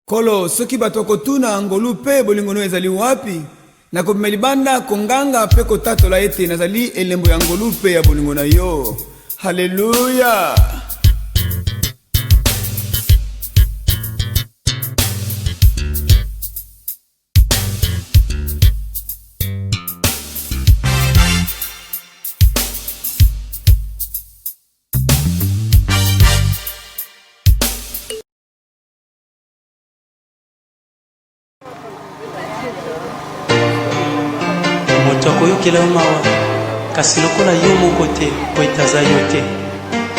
Kolo soki batoko tuna ngolu pe bolingono ezali wapi na komeli banda konganga pe kotatola ete nazali elembo ya ngolu pe ya bolingo na yo. Haleluya. Moto yokela mawa kasi lokola yo moko te po etaza yo te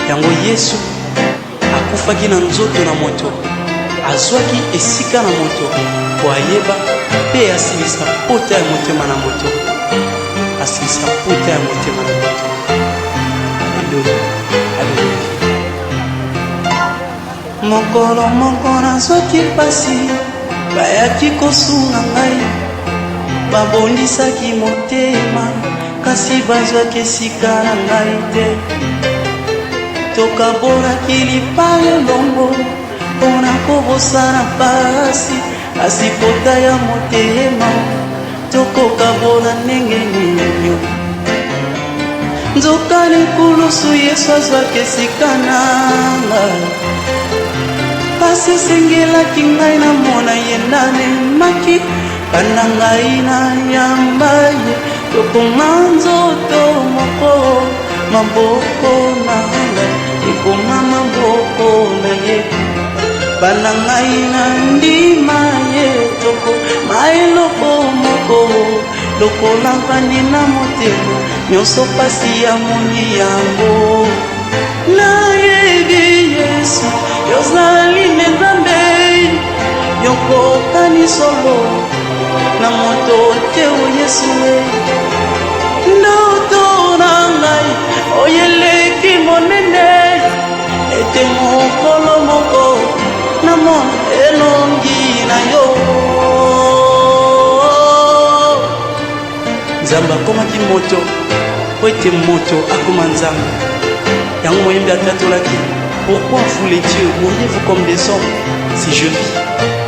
yango Yesu akufaki na nzoto na moto azwaki esika na moto po ayeba pe asilisa pota ya motema na moto asilisa pota ya motema na moto. Haleluya, haleluya. Mokolo moko nazwaki pasi bayaki kosunga ngai babondisaki motema kasi bazwaki esika na ngai te tokabolaki lipai elongo mpona kobosana pasi kasi pota ya motema tokokabola ndenge nini nzoka likulusu Yesu azwaki esika nanga pasi esengelaki ngai namona ye nanemaki kana ngai na yamba ye tokoma nzoto moko maboko na ngai ekoma maboko na ye bana ngai na ndima ye toko maeloko moko lokola vani na motema nyonso pasi ya moni yango nayebi Yesu yozali nzambe yokokani solo na moto te o Yesu ndoto na ngai oyeleki monene ete mokolo moko na mona elongi na yo Nzambe akomaki moto po ete moto akoma Nzambe yango moyembi atatolaki pourquoi vous les dieux voyez-vous comme des hommes si je vis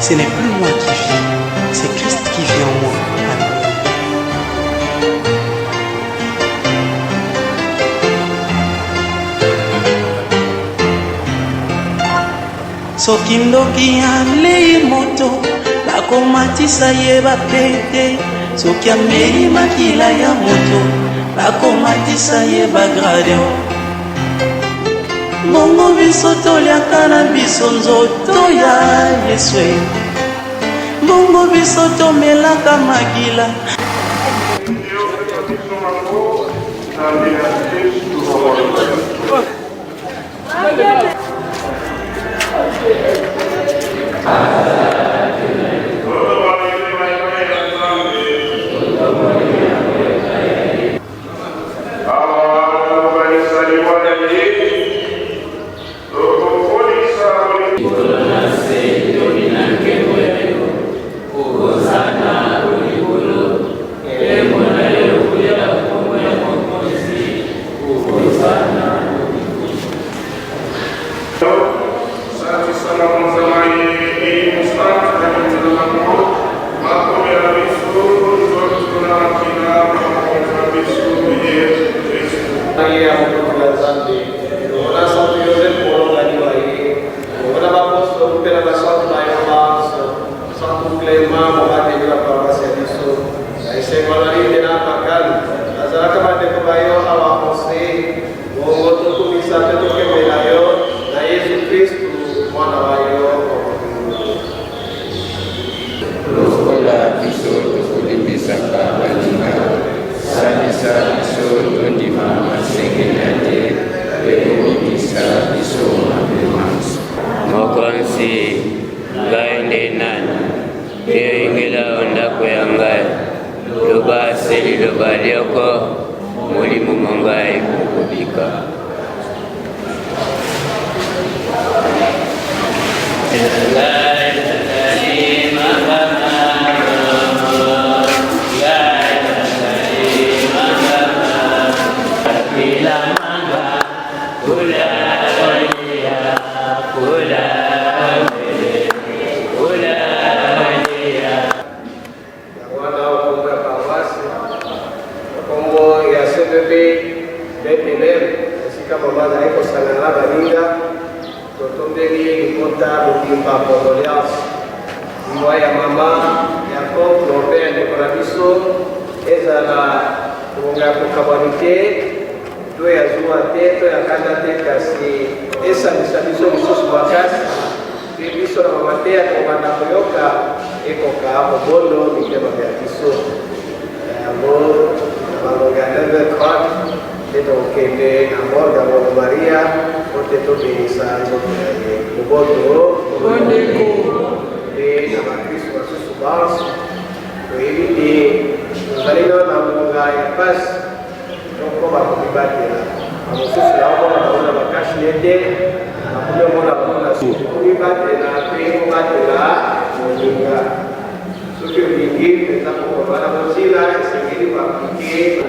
ce n'est plus moi qui vis c'est Christ qui vit en moi. Soki ndoki alei moto bakomatisa ye bapete soki ameli makila ya moto bakomatisa ye bagrade bongo biso toliaka na biso nzoto ya Yesu bongo biso tomelaka magila Kula les comptables qui par condoléances. Moi et maman, Jacob, mon père, Nicolas Bisso, et la cabanité, tout est à jouer, tout est à candidater, et ça nous a mis sur le casse, et puis sur la matière, on va et qu'on a un bon nom, il y a un Bisso. Amor, la croix, et donc, il amor de Maria, pour te donner ça, le bon nom, et la matrice va se soubar, et nous allons dans la passe, donc on va vous battre là. On va se faire on va cacher les dés, on va se battre là, puis on va battre là, on va ce que vous dites, c'est qu'on va la aussi là, c'est qu'il va appliquer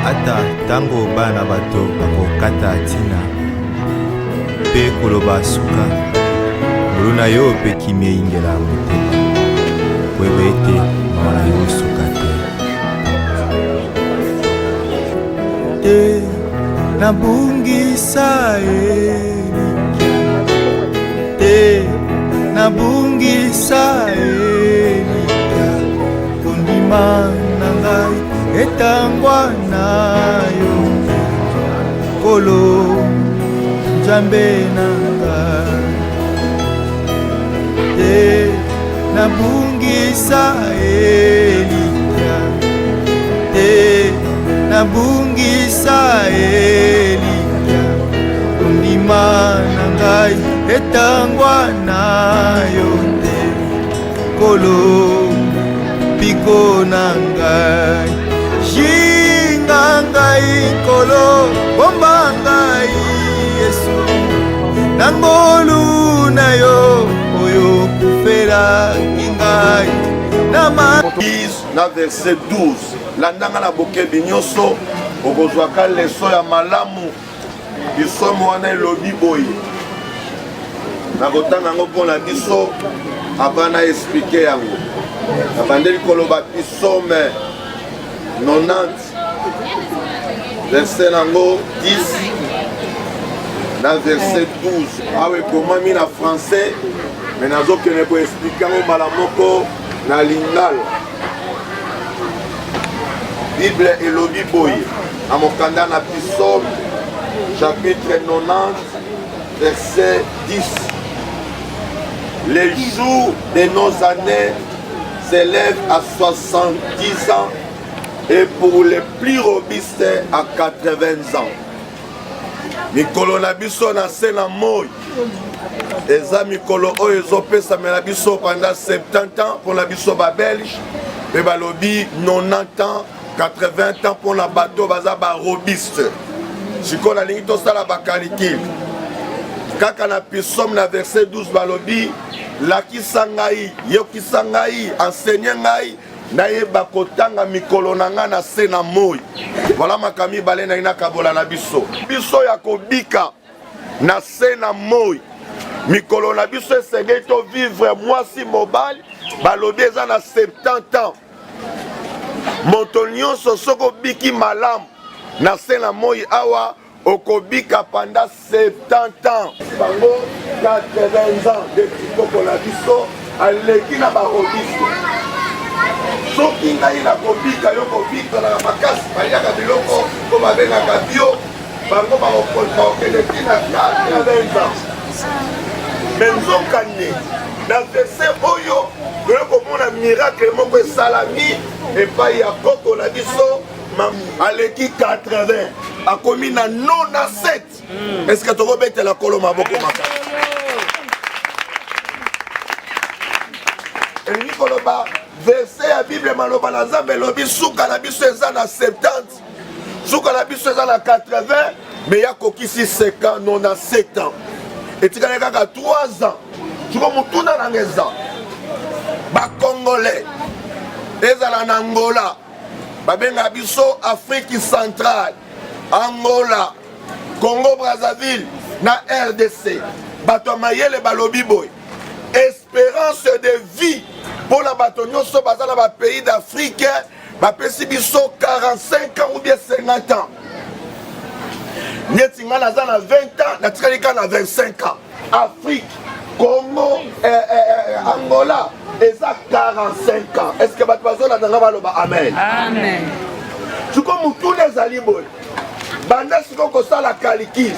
ata tango bana bato bakokata tina mpe koloba suka ngolu na yo mpe kimia ingela motema kweba ete mawa na yo suka te nabungisa te nabungisa kondima na ngai etangwa na yo kolo nzambe na ngai te nabungisa Elia te nabungisa Elia kondima na ngai etangwa na yo te kolo piko na ngai jinga ngai kolo bomba ngai Yesu na ngolu na yo oyo kufela ngai na na verset 12 landanga na bokebi nyonso okozwaka leso ya malamu bisomo wana elobi boye nakotanga yango mpona biso abana explike yango nabandeli koloba bisome 90 verset nango 10 na verset 12 awa ekomami na français me nazokende koexplike yango mbala moko na lingala bible elobi boye na mokanda na bisome chapitre 90 verset 10 les jours de nos années s'élèvent à 70 ans et pour les plus robustes à 80 ans. Mikolo na biso na se na moi. Eza mikolo oyo ezopesa na biso pendant 70 ans pour la biso ba belge et balobi 90 ans 80 ans pour la bateau baza ba robuste. Sikola lingi to sala ba calcul. Kaka na pisom na verset 12 balobi lakisa ngai yokisa ngai enseigne ngai nayeba kotanga mikolo na nga na se na moi. Voilà makami bale na ina kabola na biso biso ya kobika na se na moi mikolo na biso esengeli to vivre mwasi mobali balobi eza na 70 ans moto nyonso soko biki malamu na se na moi awa okobika pendant 70 ans bango 80 ans de kikoko na biso aleki na barobiste soki ngai na kobika yo kobika na makasi baliaka biloko po babengaka bio bango baokeleki na 80 ans me nzokande na verse oyo toyo komona miracle moko esalami epai ya koko na biso aleki 80 akomi na 97 est-ce que tokobetela kolo maboko makasi elingi koloba verset ya bible maloba na nzambe elobi suka na biso eza na 70 suka na biso eza na 80 me ya kokisi 97 ans etikali kaka 3 ans siko mutuna nanga eza bakongolais ezala na Angola babenga biso Afrique centrale Angola Congo Brazzaville na RDC bato mayele balobi boy espérance de vie pour la bato nyonso baza na ba pays d'Afrique bapesi biso 45 ans ou bien 50 ans neti nga naza na 20 ans natikali ka na 25 ans Afrique Congo Angola eza 45 ans est-ce que bato bazolanda nga baloba amen amen siko mutuna ezali boye banda siko kosala calcul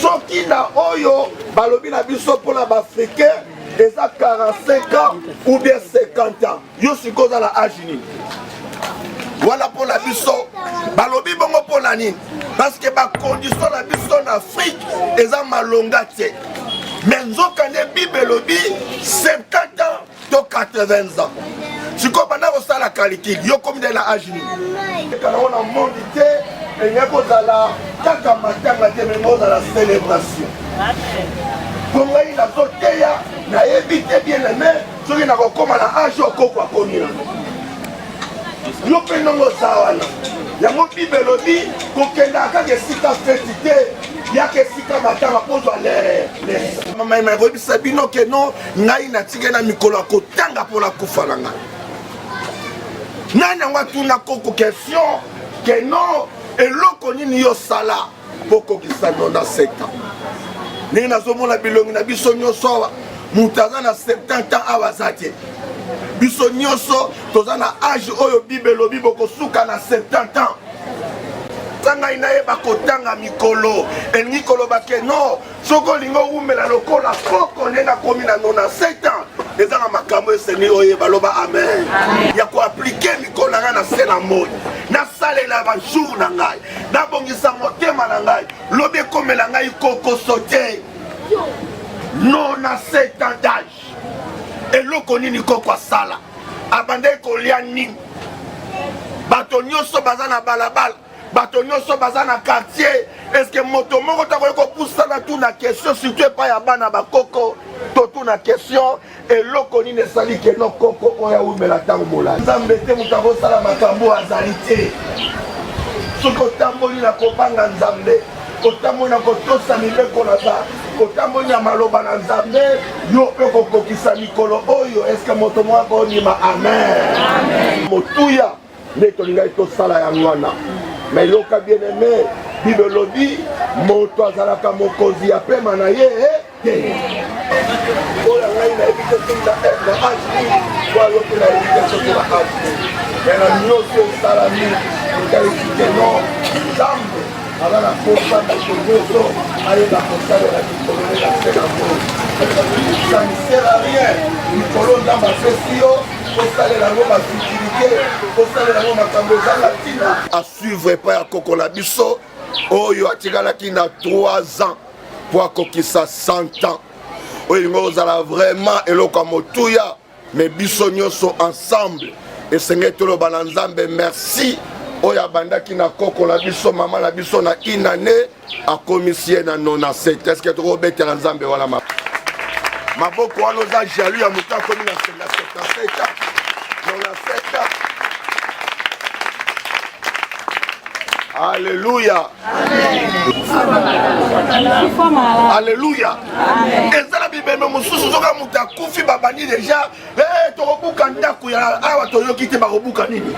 soki na oyo balobi na biso mpona baafricain eza 45 ans ou bien 50 ans yo siko oza na age nini wana mpona biso balobi bongo mpona nini parce que bacondition na biso na afrique eza malonga te mais nzokande bible elobi 70 ans to 80 ans siko banda kosala calcul yo komi nde na age nini kana wana mondi te enye kozala kaka matanga te mengo ozala célébration po ngai nazoteya nayebi te bien aime soki nakokóma na age okoko akomi nango yo mpe ndongo oza wana yango bible elobi kokendaka kaka esika feti te yaka esika matanga mpozwa mama koyebisa bino ke no ngai natike na mikolo ya kotanga mpona kufa na ngai nani yango atuna koko question ke no eloko nini yosala mpo kokisa no na 7 ans ndenge nazomona bilongi na biso nyonso awa moto aza na 70 ans awa aza te biso nyonso toza na age oyo bible elobi bokosuka na 70 ans ntangai nayeba kotanga mikolo elingi koloba ke no soki olingi owumela lokola koko ndenge akomi na 97 ans eza na makambo eseni oyeba loba amen ya koaplike mikolo na ngai na se na moi nasalela bajour na ngai nabongisa motema na ngai lobi ekomela ngai kokoso te 97 ans d'âge eloko nini koko asala abandaki kolia nini bato nyonso baza na balabala bato nyonso baza na quartier eske moto moko takoki kopusana tuna question surtout epai ya bana bakoko to tuna question eloko nini esali keno koko oyo awumela ntango molai nzambe te moto akosala makambo azali te soki otamboli na kobanga nzambe otamboli na kotosa mibeko na ba otamboli na maloba na nzambe yo mpe kokokisa mikolo oyo eske moto moko akondima amen motuya nde tolingai tosala yango wana mais yoka bien aimé bible elobi moto azalaka mokonzi ya pema na ye te oyo ngai nayebi te soki na age nini oyoki nayebi te soki na age nini mais na nyonso esalami ekaliki no nzambe aza na posa moto nyonso ayeba kosalela mikolo nde na se na moi ça ne sert à rien mikolo nzambe apesi yo kosalela yango bafutilité kosalela yango makambo ezanga ntina asuivre epai ya koko na biso oyo atikalaki na 3 ans po akokisa 100 ans oyo elingi ozala vraiment eloko ya motuya mais biso nyonso ensemble esengeli toloba na nzambe merci oyo abandaki na koko na biso mama na biso na inane akomisi ye na 97 est ce que tokobetela nzambe wana maboko wana oza jaloux ya moto akomi na 77 ans 97 ans. Alléluia. Alléluia. Et ça la Bible me mususu soka muta kufi babani déjà tokobuka ndako ya awa toyoki te bakobuka nini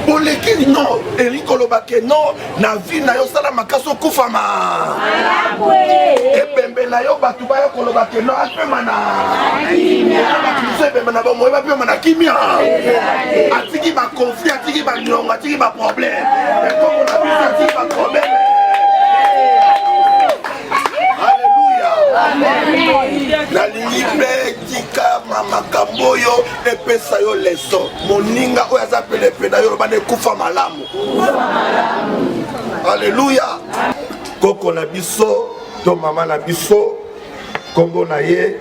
oleki non elikolobake non na vie na yo sala makaso kufama epembe na yo bato baya kolobake non apema na kimia epembe na bomo bapema na kimia atiki bakonflit atiki banyongo atiki baproblème ekoko na biso atiki baproblème. nalingi mpe tika makambo oyo epesa yo leso moninga oyo aza pelepe na yo lobana ekufa malamu. Alleluya. Koko na biso to mama na biso kombo na ye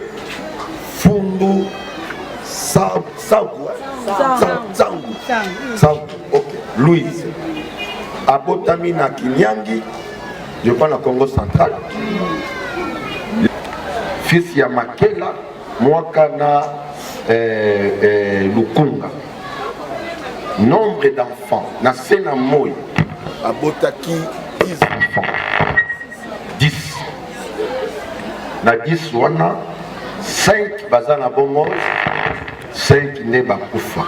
Sangu. Ok. Louise. Abotami na Kinyangi, je prends la Congo central. Fils ya Makela, mwaka na Lukunga. Nombre d'enfants, na Sena Moy, Abotaki 10 enfants. 10. Na 10 wana, 5 baza na Bomoj, 5 ne bakufa.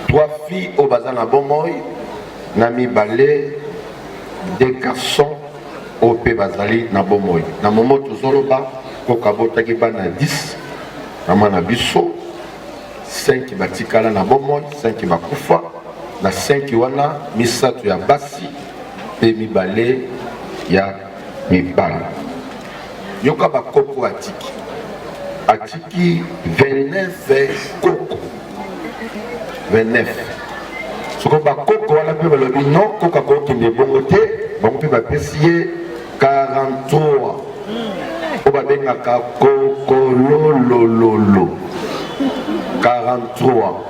3 filles au baza na Bomoj, na mibale 2 garçons au pe bazali na Bomoj. Na momo tozoloba koka botaki bana 10 na mana biso 5 batikala na Bomoj, 5 bakufa na 5 wana misato ya basi pe mibale ya mibala. Yoka bakoko atiki 29 koko 29. Ce qu'on va coco à la pub le non coca coco de bongoté bon peut va pesier 43. On va benga coco lolo 43.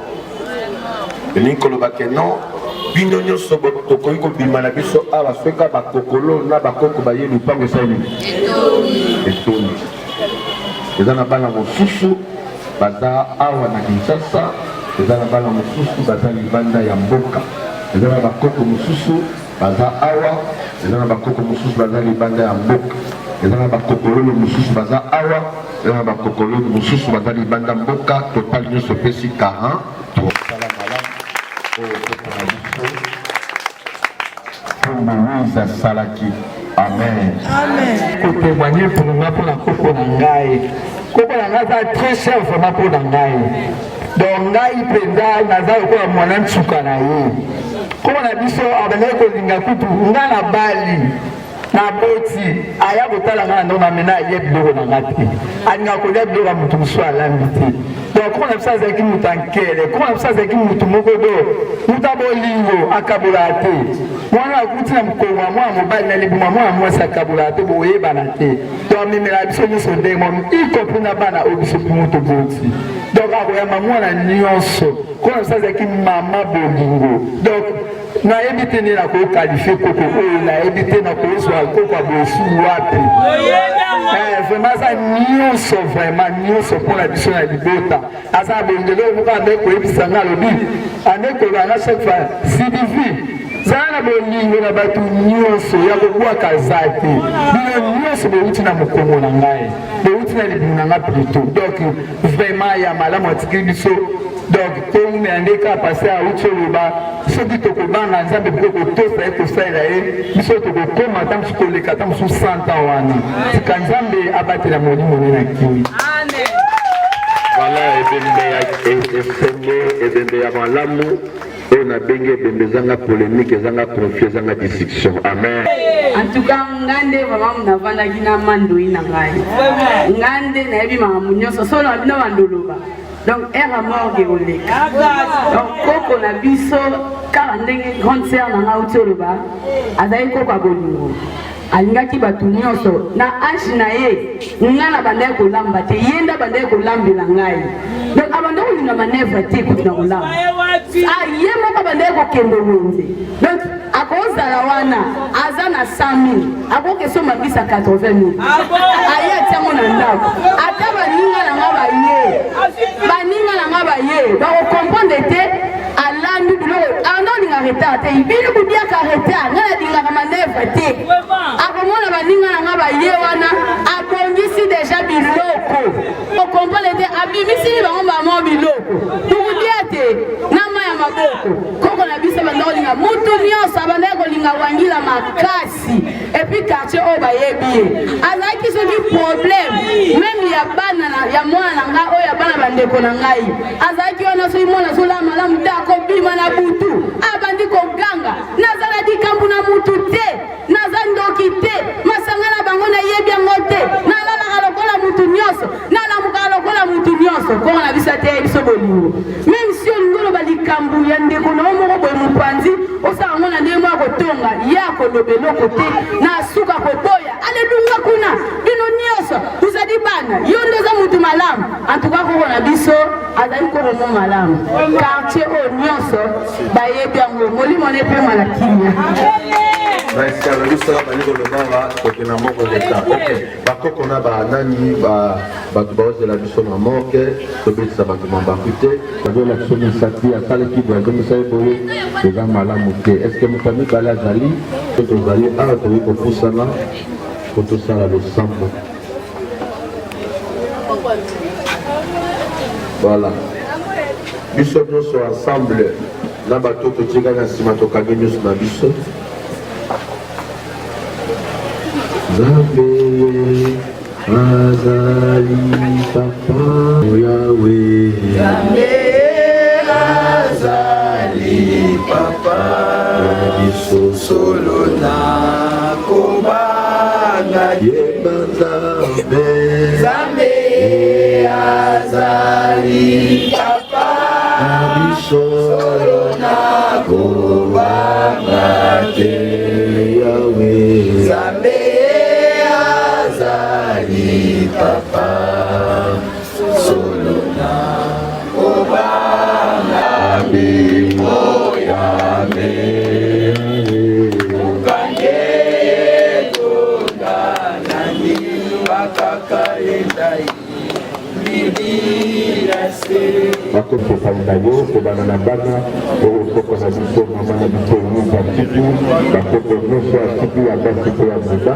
Nicolas Bakeno binonyo sobo coco ko bimana biso aba sweka ba kokolo na ba coco ba yelu pango sali etoni ezana bana mosusu baza awa na Kinshasa. Ezana bana mususu baza libanda ya mboka. Ezana bakoko mususu baza awa. Ezana bakoko mususu baza libanda ya mboka. Ezana bakokololo mususu baza awa. Ezana bakokololo mususu baza libanda mboka. Total nyonso pesi 40. Tokala malamu oyo tokona biso pour Moïse Salaki. Amen. Amen. Kote mwenye pununga pona koko na ngai. Koko na ngai za très cher vraiment pour na ngai. Donc ngai penda naza ko mwana ntsuka na ye. Koma na biso abele ko linga kutu nga na bali. Na boti aya botala nga ndo na mena ye biloko na ngati. Aninga ko le biloko mutu muswala mbiti. Donc koma na biso zaki mutankele, koma na biso zaki mutu moko do. Mutabolingo akabula te. Mwana akuti na mkoma mwa mobali na libu mwa mwasa kabula te boye bana te. Donc mimela biso ni sonde mo iko puna bana obiso mutu boti. Donc akoyamba mwana nyonso kona biso zaki mama bolingo. Donc na ebite ni na ko qualifier koko na ebite na ko so koko bosu wapi. Vraiment ça nyonso vraiment nyonso pour la biso na libota. Asa bongelo muka ndeko ebisa ngalo bi. Aneko na chaque fois CDV. Zana bolingo na batu nyonso ya kokwa kazati. Bino nyonso beuti na mukongo na ngai. Beuti na libu na plutôt. Donc vraiment ya malamu atiki biso. Donc comme me andeka passer à Ucholuba, ce qui te kobanga nzambe boko tosa eko saila e, biso to kokoma tam sukoleka tam su 100 ans wana. Tikanzambe abati la molimo na kiwi. Amen. Voilà ebende ya malamu. On a bengue bembezanga polémique ezanga conflit ezanga discussion. Amen. En tout cas ngande vraiment navanda kina mando ina ngai. Ngande na ebi mama munyoso solo abina mandoloba. Donc era morgue oleka. Donc koko na biso kala ndenge grande sœur na ngautoloba azai koko abolingo. Alingaki batu nyonso na age na ye ngana banda ko lamba te yenda banda ko lambela ngai. Donc abanda ko linga maneva te ko na lamba. Yema ko banda ko kendo wenze. Donc akozala wana azana 100,000 akoke so mabisa 80,000. Aya tiamo na ndako. Ata baninga na ngaba ye. Baninga na ngaba ye. Ba ko comprendre te alandu biloko ando arrêter te ibili kubia ka arrêter ngana dinga maneva te. Akomona baninga na ngaba ye wana akongisi déjà biloko. O comprendre te abimisi ba ngomba mo biloko. Tukudia te nama ya maboko. Koko na biso banda olinga mutu nyonso abanda kolinga wangila makasi. Et puis quartier o ba yebi. Azaki soki problème même ya bana na ya mwana nga o ya bana bandeko na ngai. Azaki wana so imona so la malamu ta ko bima na butu. Abandi ko ganga. Nazala di kambu na mutu te. Nazando kite. Masangana bango na yebi ngote. Na la lokola mutu nyonso. Na la muka lokola mutu nyonso. Ko na bisa te biso bolingo. Même si on ngolo bali kambu ya ndeko na mo ko mupanzi, o sa ngona ndemo akotonga ya ko lobelo kote na suka ko boya. Ale dunga kuna bino nyonso nyonso ozali bana yo nde oza mutu malamu antuka koko na biso azali koko malamu quartier oyo nyonso bayebi yango molimo ne pema na kimia naesika biso balingo lobanga kokena moko leta ok bakoko na banani bato baozela biso na moke tobetisa bato mambaku te bazola biso misati asalaki bazomisa ye boye eza malamu te estce moto mibale azali tozali awa toyi kopusana po tosala losambo voilà biso nyonso ensemble na bato totika na nsima tokangi nyonso na biso Zambe azali papa Yahweh Zambe azali papa Biso solo na kobanga Yeba Zambe Zambe azali papa Biso solo na kobanga Yahweh Zambe Papa solo na obanga bimo yame ukange tongana ni bakakaendai bakoko pandayo kobana na bana oyo koko na biso mama na biso nyumba tipi bakoko nyonso ya tipi ya basi mpe ya moda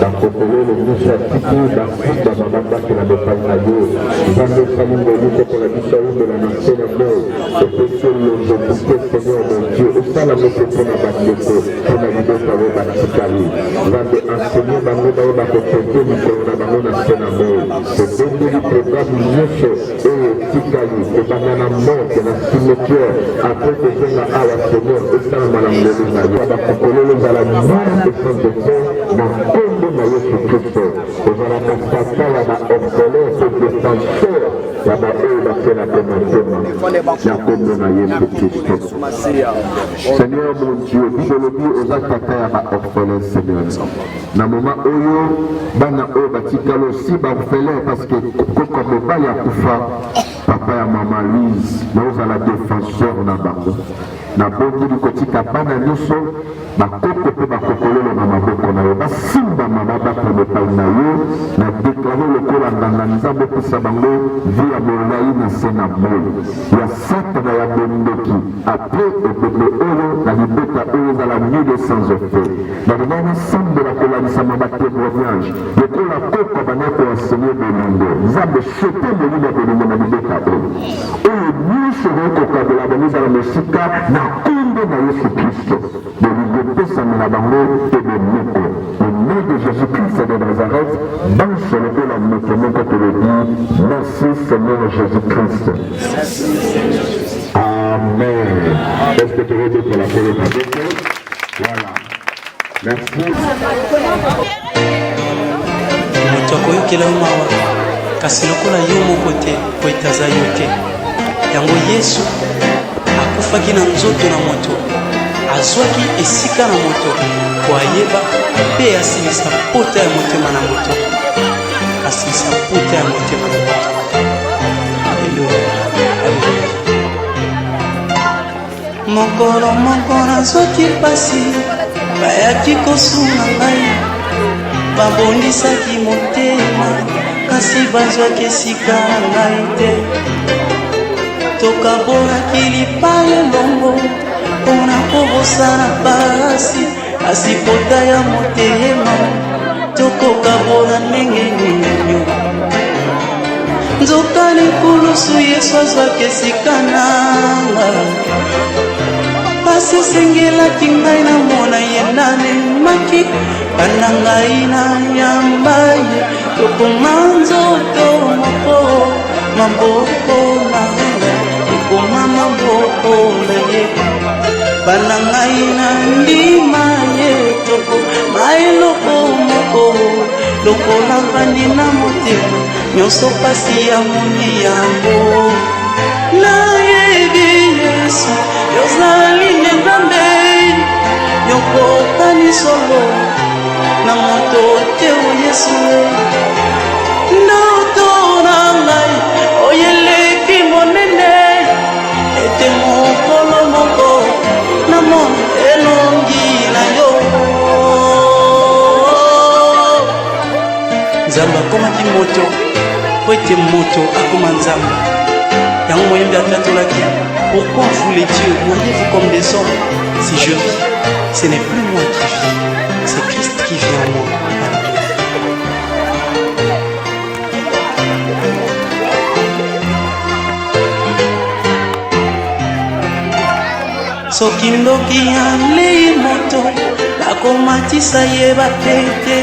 bakoko lelo nyonso ya tipi basista mama basi na bepai na yo nzambe osali ngolu koko na biso ayombela na se na mo opesi elongo buke seigneur mon dieu osala moto mpo na bandeko mpo na libota oyo batikali nzambe enseigner bango bayo bakokende mikolo na bango na se na mo tobendeli programme nyonso oyo etikali kobanda na morte na cimetière apres kozenga awa seigneur esalama na moleli na yo bakokololo ezala mare esan de fer na nkombo na yesu kristo ezalaka tata ya baorphelin pe défenseur ya baoyo bakela mpe motema ya nkombo na yesu kristo seigneur mon dieu bibolobi oza tata ya baorphelin seigneur na moma oyo bana oyo batikali osi baorphelin parce que koko mobali akufa papa ya mama Lise naozala défenseur na bango nabondeli kotika bana nyonso bakoko mpe bakokolelo na maboko na yo basimbama babakela epai na yo na deklare lokola nganga nzambe opesa bango vi ya molai na se na moi ya satana ya bondoki apres ebebe oyo na libota oyo ezala nul sans effet balinga nasambela kolanisama batémoignage lokola koko bana koensegne bolingo nzambe sote molimo ya bolingo na libota oyo nyonso okokabela bango ezala mosika na nkombo na yesu kristo bolingo epesamela bango mpe bomoko au nom de jésus-christ de nazareth banso lokola moto moko tolobi merci seigneur jésus-christ amen. Est-ce que tu veux dire pour la première fois? Voilà, merci. moto akoyokela yo mawa kasi lokola yo moko te po etaza yo te yango yesu akufaki na nzoto na moto azwaki esika na moto po ayeba mpe asilisa pota ya motema na moto asilisa pota ya motema na moto. Alleluya, alleluya. Mokolo moko nazwaki pasi bayaki kosunga ngai babondisaki motema kasi bazwaki esika na ngai te tokabonaki lipai elongo mpona kobosana pasi kasi pota ya motema tokokabona ndenge nini nzoka likulusu yesu azwaki esika nanga pasi esengelaki ngai namona ye nalemaki banda ngai na yamba ye tokoma nzoto moko maboko na ekoma maboko na ye banda ngai na ndima ye tokoma eloko moko lokola bandi na motema nyonso pasi ya moni yango nayebi yesu yozali nzambe yokokani solo na moto te o yesu moto po ete moto akoma nzambe. Yango moyembi atatolaki, pourquoi vous les dieux voyez-vous comme des hommes? Si je vis, ce n'est plus moi qui vis, c'est Christ qui vit en moi. Soki ndoki alei moto bakomatisa ye bapete,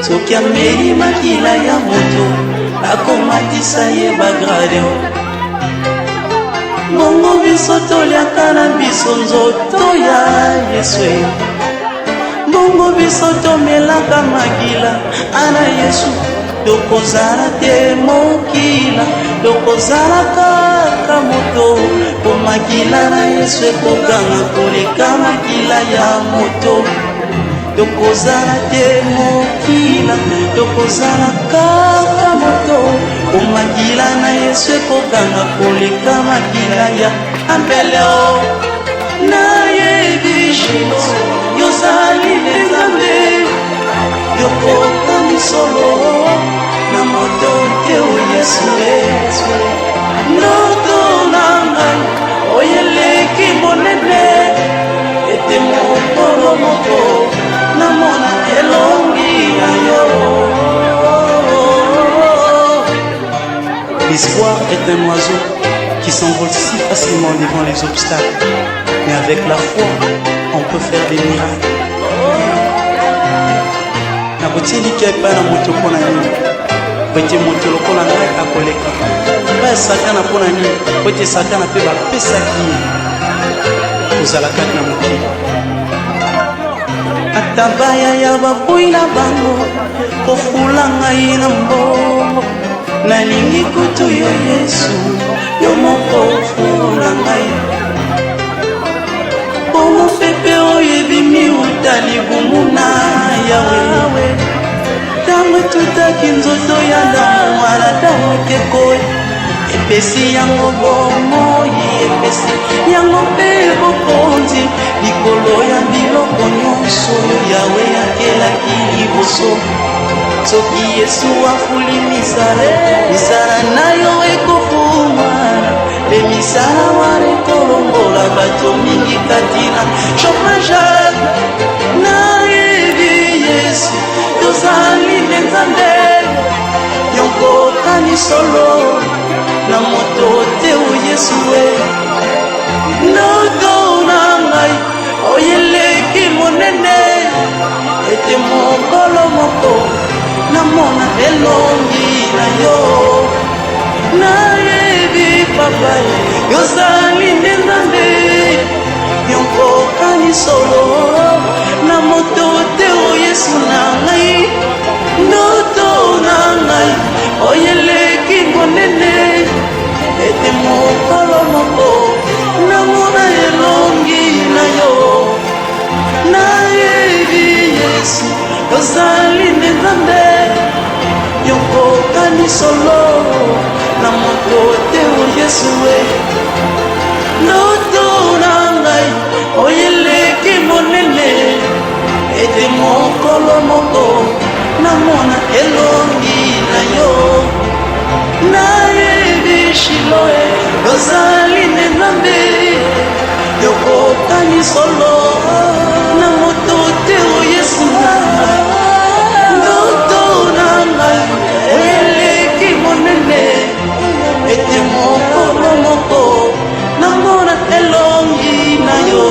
soki ameli makila ya moto bakomatisa ye bagrade. Bongo biso toliaka na biso nzoto ya Yesu, bongo biso tomelaka makila ana Yesu, tokozala te mokila, tokozala kaka moto. Po makila na Yesu ekokanga koleka makila ya moto, tokozala te mokila, tokozala kaka moto. Po makila na Yesu ekokanga koleka makila ya ambeleo. Nayebishino yozali nzambe, yokoka misolo na moto te o Yesu. Noto na ngai oyeleki monene, ete mokolo moko namona elongi na yo. L'espoir est un oiseau qui s'envole si facilement devant les obstacles, mais avec la foi on peut faire des miracles. Nakotieliki epai na moto mpo na nini? Po ete moto lokola ngai akoleka. Epai Satana mpo na nini? Po ete Satana mpe bapesaki ye kozala kati na mokili. Ata baya ya baboyi na bango kofula ngai na mbongo, nalingi kutu yo Yesu, yo moko fula ngai. Bongo pepe oyo ebimi uta libumu na Yawe, tango tutaki nzoto ya ndamu wana tango kekoe, epesi yango bomoi, epesi yango mpe bokonzi likolo ya biloko nyonso oyo Yawe akelaki liboso. Soki Yesu afuli misala, misala na yo ekofumana, le misala wana ekolongola bato mingi kati na chômage. Nayebi Yesu tozali nzambe, yokokani solo na moto te o Yesu. Noto na ngai oyeleki monene, ete mokolo moko namona elongi na yo. Nayebi papa yozali nzambe, yokokani solo na moto te o Yesu na ngai. Ndoto na ngai oyeleki monene, ete mokolo moko namona elongi na yo. Nayebi Yesu ozali nzambe, yokokani solo na moto te o Yesu. Ndoto na ngai oyeleki monene, ete mokolo moko namona elongi na yo. Nayebi Shiloe ozali nzambe, yokokani solo na moto te o Yesu. Ndoto na ngai oyeleki monene, ete mokolo moko namona elongi na yo.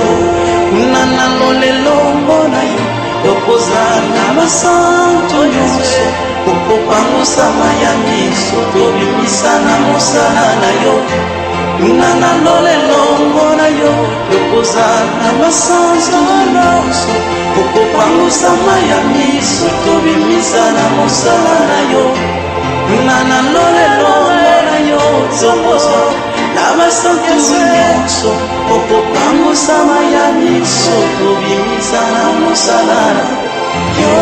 Nana lolelongo na yo tokozala basantu nyonso, okopangusama ya miso tobimisa na mosala na yo. Nana lolelongo na yo tokozala basantu nyonso, okopangusama ya miso tobimisa na mosala na yo. Nana lolelongo na yo tokozala basantu nyonso, okopangusama ya miso tobimisa na mosala na yo.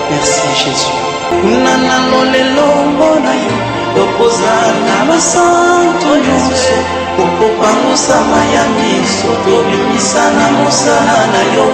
Merci Jésus. Nana lolelongo na yo tokozala basantu nyonso, okopangusama ya miso tobimisa na mosala na yo.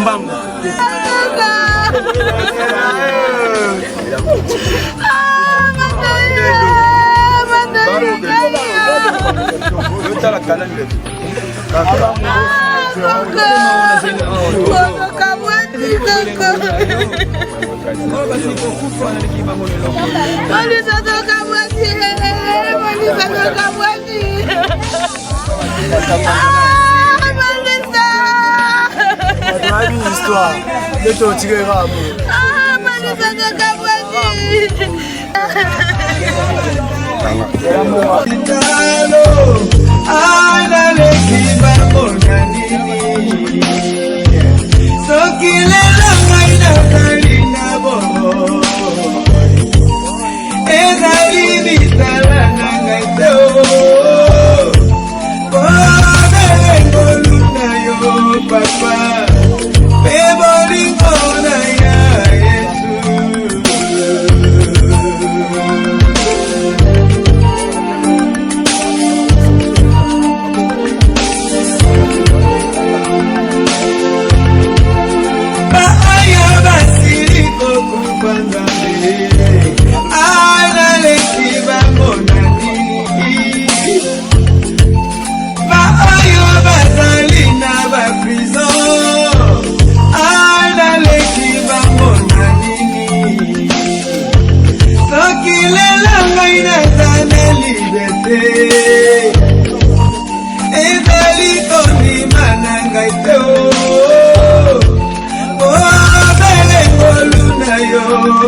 Mbango. Histoire de ton tigre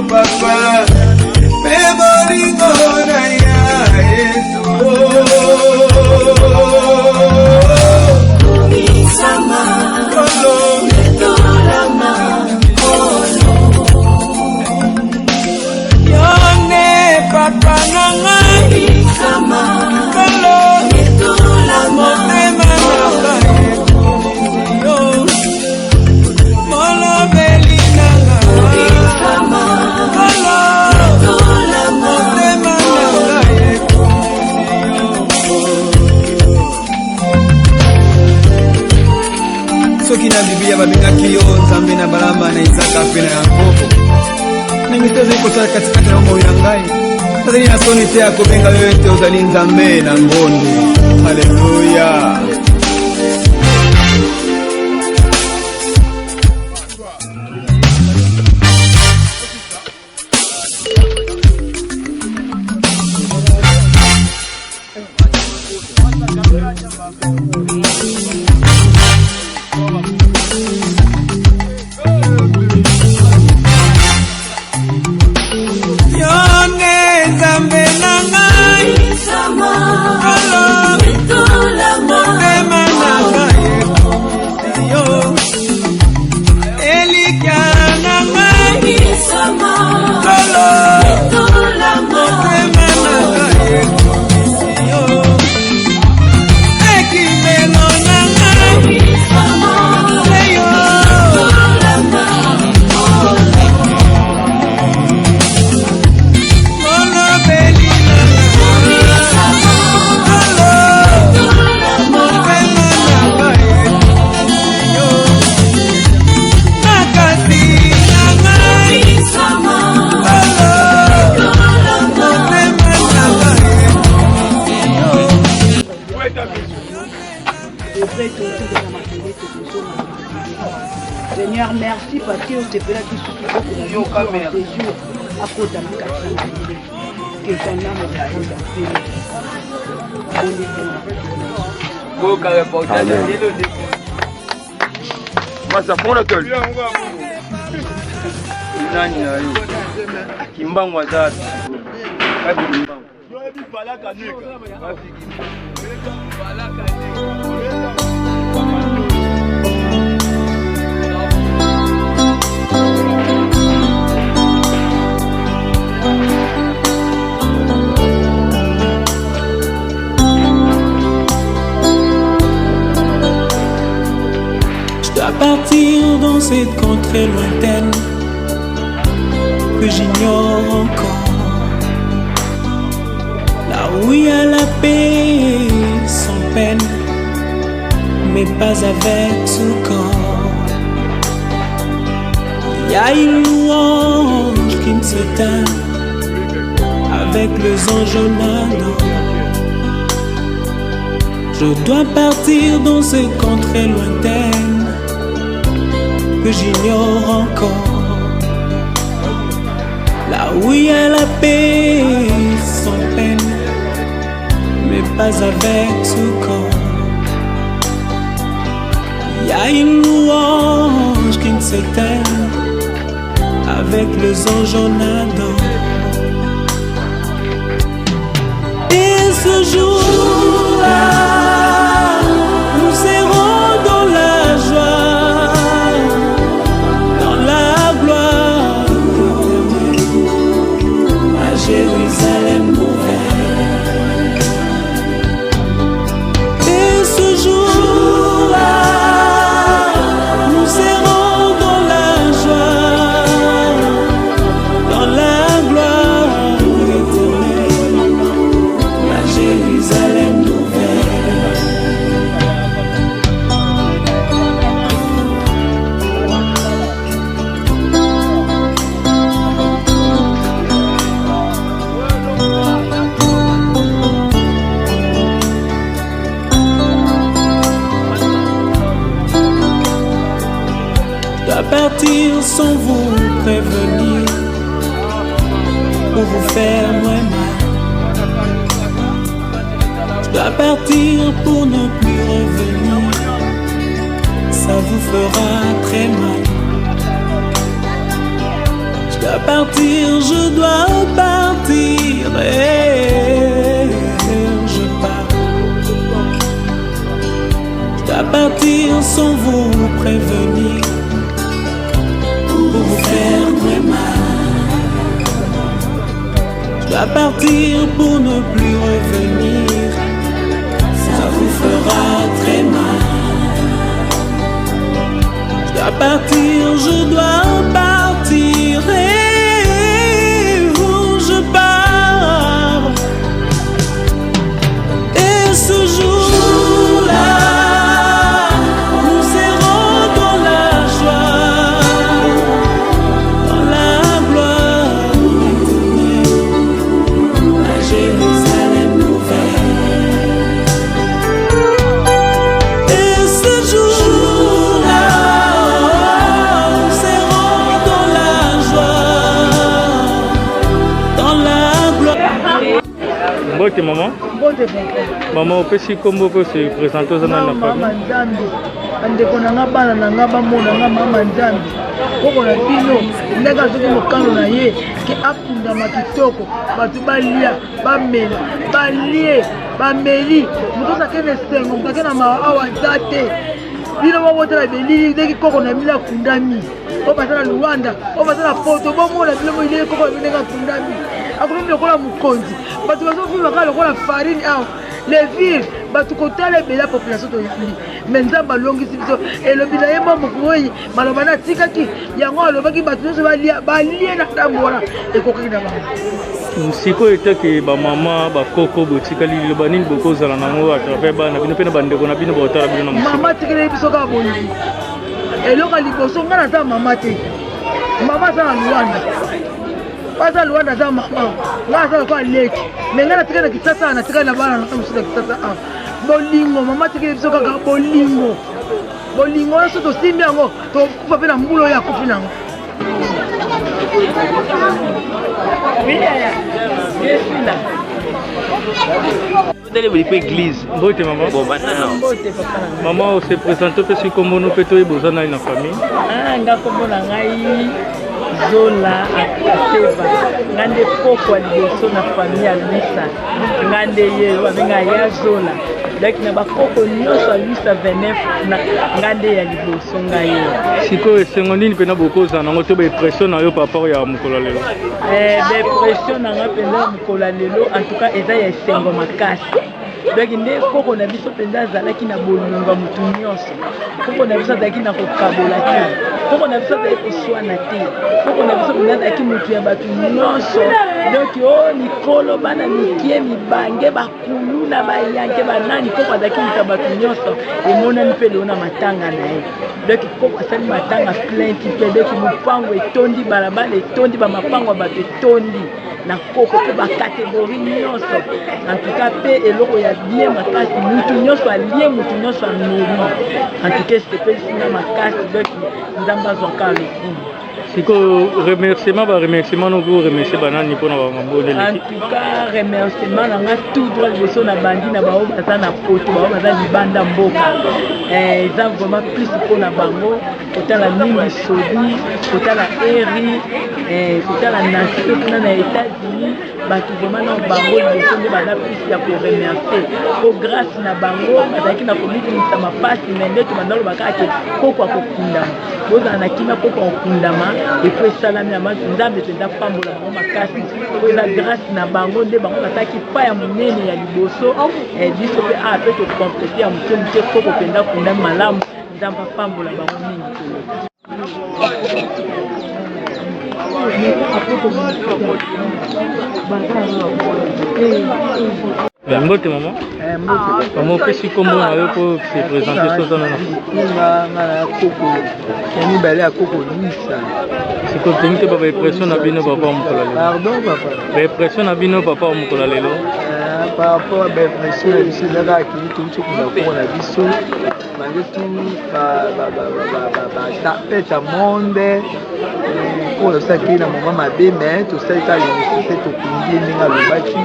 Papa, memory gonna Papa nangai sama kalau itulah motema yo molo belina sama kalau itulah motema soki na biblia babengaki yo nzambe na balama na Isaka pe na Yakobo na mitozo ikosala katikati na moyo ya ngai tazali na soni te akobenga wewe te ozali nzambe na ngondo. Haleluya. Seigneur, merci parce que tu es là qui se trouve pour tes jours à côté de la catastrophe. Que ton âme est à partir dans cette contrée lointaine que j'ignore encore, là où il y a la paix sans peine, mais pas avec son corps. y a une louange qui ne s'éteint avec les anges en ardent. Je dois partir dans cette contrée lointaine que j'ignore encore, là où il y a la paix sans peine, mais pas avec ce corps. Il y a une louange qui ne s'éteint avec les anges en ardent. Et ce jour-là, nous serons dans la joie, dans la gloire éternelle, à Jérusalem nouvelle. Et ce jour-là, nous serons dans la joie, dans la gloire éternelle, à Jérusalem nouvelle. Je dois partir sans vous prévenir, pour vous faire moins mal. Je dois partir pour ne plus revenir, ça vous fera très mal. Je dois partir, je dois partir, et je pars. Je dois partir sans vous prévenir, pour vous faire très mal. Je dois partir pour ne plus revenir, ça vous fera très mal. Je dois partir, je dois partir, et où je pars. Et ce jour-là, nous serons dans la joie, dans la gloire éternelle, à Jérusalem nouvelle. Et ce jour-là, nous serons dans la joie, dans la gloire. Mbote maman. Mbote papa. Maman opesi kombo ko se présenter aux na Mama Nzambi. Andeko nanga bana nanga bamona nga mama Nzambi. Koko na bino ndeka soki mokano na ye ke akundama kitoko bato balia bamela balie bameli moto sakene sengo moto akena mawa awa za te bino babotela belili ndeki koko na bino akundami o baza na Luanda o baza na Poto bomona bino moile koko na bino ndeki akundami akonomi lokola mokonzi bato bazofima kaka lokola farine awa les villes bato kotala ebele ya population toyambi me Nzambe alongisi biso elobi na ye mwa mokoyi maloba na tikaki yango alobaki bato nyonso balie na ntango wana ekokaki na bango sikoyo etake bamama bakoko botikali liloba nini bokozala nango atravers bana bino mpe na bandeko na bino baotala bino na mama tikeli biso kaka bolingi eloko liboso ngai naza mama te mama aza na Luanda baza Luanda aza mama ngai aza lokola leki me ngai natikali na Kisasa natikali na bana na mosusu na Kisasa bolingo mama tikeli biso kaka bolingo bolingo nyonso tosimbi yango tokufa mpe na mbula oyo akufi nango église. Mbote maman. Maman, on se présente au petit comme nous peut être besoin dans la famille. Ah, ngako na ngai Zola akateva ngande poko liboso na famille ya Luisa ngande ye wabenga ya Zola donc na bakoko nyonso ya Luisa 29 na ngande ya liboso ngai siko esengo nini pena bokoza nango to ba pression na yo papa ya mukolo lelo be pression na nga pena mukolo lelo en tout cas eza ya esengo makasi donc nde koko na biso penza azalaki na bolunga mutu nyonso koko na biso azalaki na kokabola te koko na biso azalaki koswana te koko na biso penza azalaki mutu ya bato nyonso donc o mikolo bana mikie mibange bakulu na bayange banani koko azalaki lita bato nyonso emonani mpe leo na matanga na ye donc koko asali matanga plainte mpe donc mopango etondi balabala etondi bamapango ya bato etondi na koko mpe bakategori nyonso en tout cas mpe eloko ya bien makasi mutu nyonso alie mutu nyonso ameri en tout cas sepesinga makasi donc nzambe azwaka lokumu siko remerciement no ko remercier banani mpona bamambole en tout cas remerciement nanga tout droit liboso na bandi na bao baza na poto bao baza libanda mboka eza vraiment plus mpona bango kotala mingi sodi kotala eri kotala nasi mpe mpona na États-Unis bato vraiment na bango liboso nde baza plus ya koremercier po grâce na bango bazalaki na komikinisa mapasi me nde tobanda lobaka ake koko akokundama bozala na kima koko akokundama epo esalami ya matu nzambe mpenza pambola bango makasi po eza grâce na bango nde bango bazalaki pa ya monene ya liboso biso mpe a mpe tokomplete ya moke moke koko mpenza kundami malamu nzambe apambola bango mingi mbote mama mama opesi kombo na yo mpo se présente sozana na koko ya mibale ya koko lisa siko teni te baimpression na bino papa wa mokolo lelo pardon papa baimpression na bino papa wa mokolo lelo par rapport à baimpression na biso ezaka akili touti okunda koko na biso bande tu batapete ya monde mpo tosalaki na moma mabe me tosali kaka université tokundi ndenge alobaki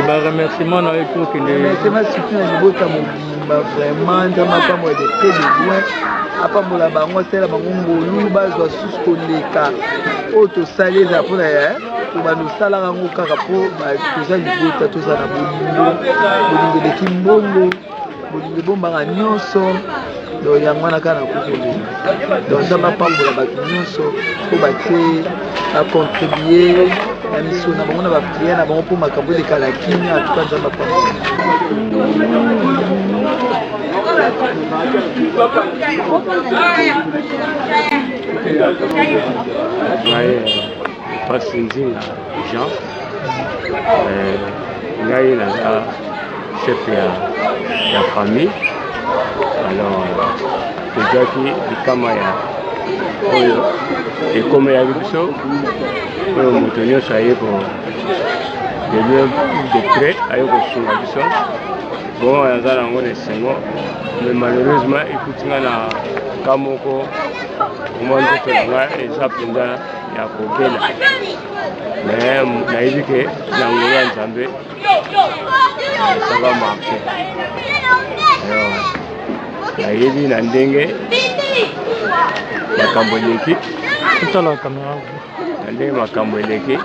baremerciement na yo po okende remerciement surtout na libota mobimba vraiment nzambe apambola de près de loin apambola bango asala bango ngolu bazwa susu koleka oyo tosali ezala mpona tobanda osalaka yango kaka mpo toza libota toza na bolingo bolingo eleki mbongo bolingo ebombaka nyonso donc yango wana kaka na kokolela donc nzambe apambola bato nyonso mpo batie bacontribue na miso na bango na bapriere na bango mpo makambo elekala kimia atuka nzambe apambola pasi nzinga Jean ngai naza chef ya famille alors tozwaki likama ya oyo ekomelaki biso oyo moto nyonso aye decret aye kosunga biso bongo naza nango na esengo mais malheureusement ekutinga na ka moko omwa nzoto na nga eza mpenza ya kobela mais nayebi ke na ngolo ya nzambe esaka marche nayebi na ndenge makambo eleki na ndenge makambo eleki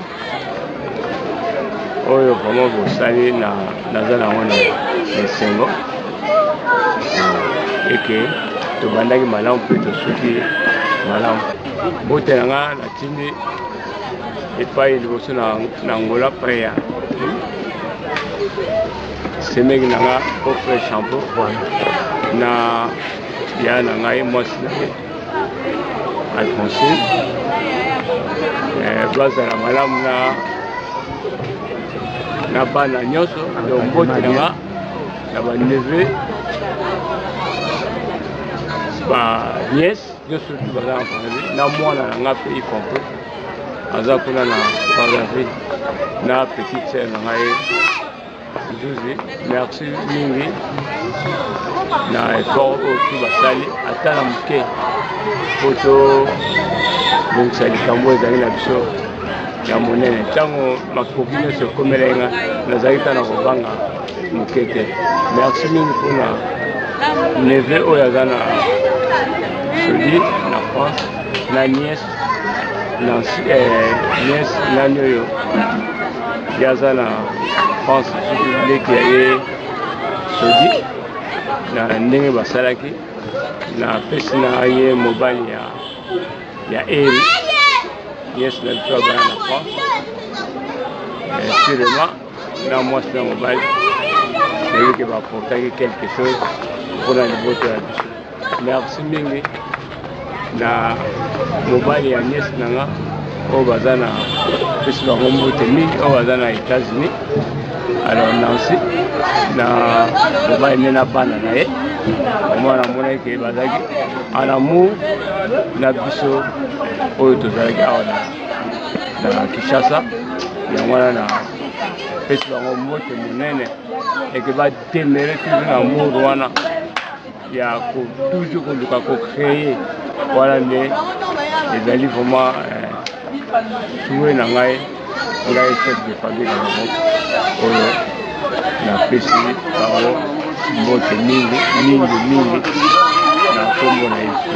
oyo vraiment bosali naza nango na esengo eke tobandaki malamu mpe tosuki malamu bote na nga natindi epai liboso na ngola preya semeki na nga ofre champo na ya na ngai mwasi na ye Alphonsine bazala malamu na bana nyonso donc mbote na nga na baneve baniese nyonso tu baza na Brazzaville na mwana na nga mpe y compris aza kuna na Brazzaville na petite sœur na ngai Zuzi merci mingi na effort oyo tu basali ata na moke po tobongisa likambo ezali na biso ya monene ntango makoki nyonso ekomela nga nazalaki ta na kobanga moke te merci mingi mpona neve oyo aza na sodi na France na niese nani oyo ye aza na France leki ya ye sodi na ndenge basalaki na pesi na ye mobali ya eri yes na biso abana na France sûrement na mwasi na mobali nayebike baportaki quelque chose mpona liboto ya biso merci mingi na mobali ya niese na nga oyo baza na pesi bango mbote mingi oyo baza na États-Unis. Alors Nancy na mobali ne na bana na ye omwana monaki bazalaki en amour na biso oyo tozalaki awa na Kinshasa. Yango wana na pesi bango mbote monene eke bademere toujours na amour wana ya toujours koluka kocreye wana nde ezali vraiment souhait na ngai chef de famille na bango oyo napesi bango mbote mingi na kombo na Yesu.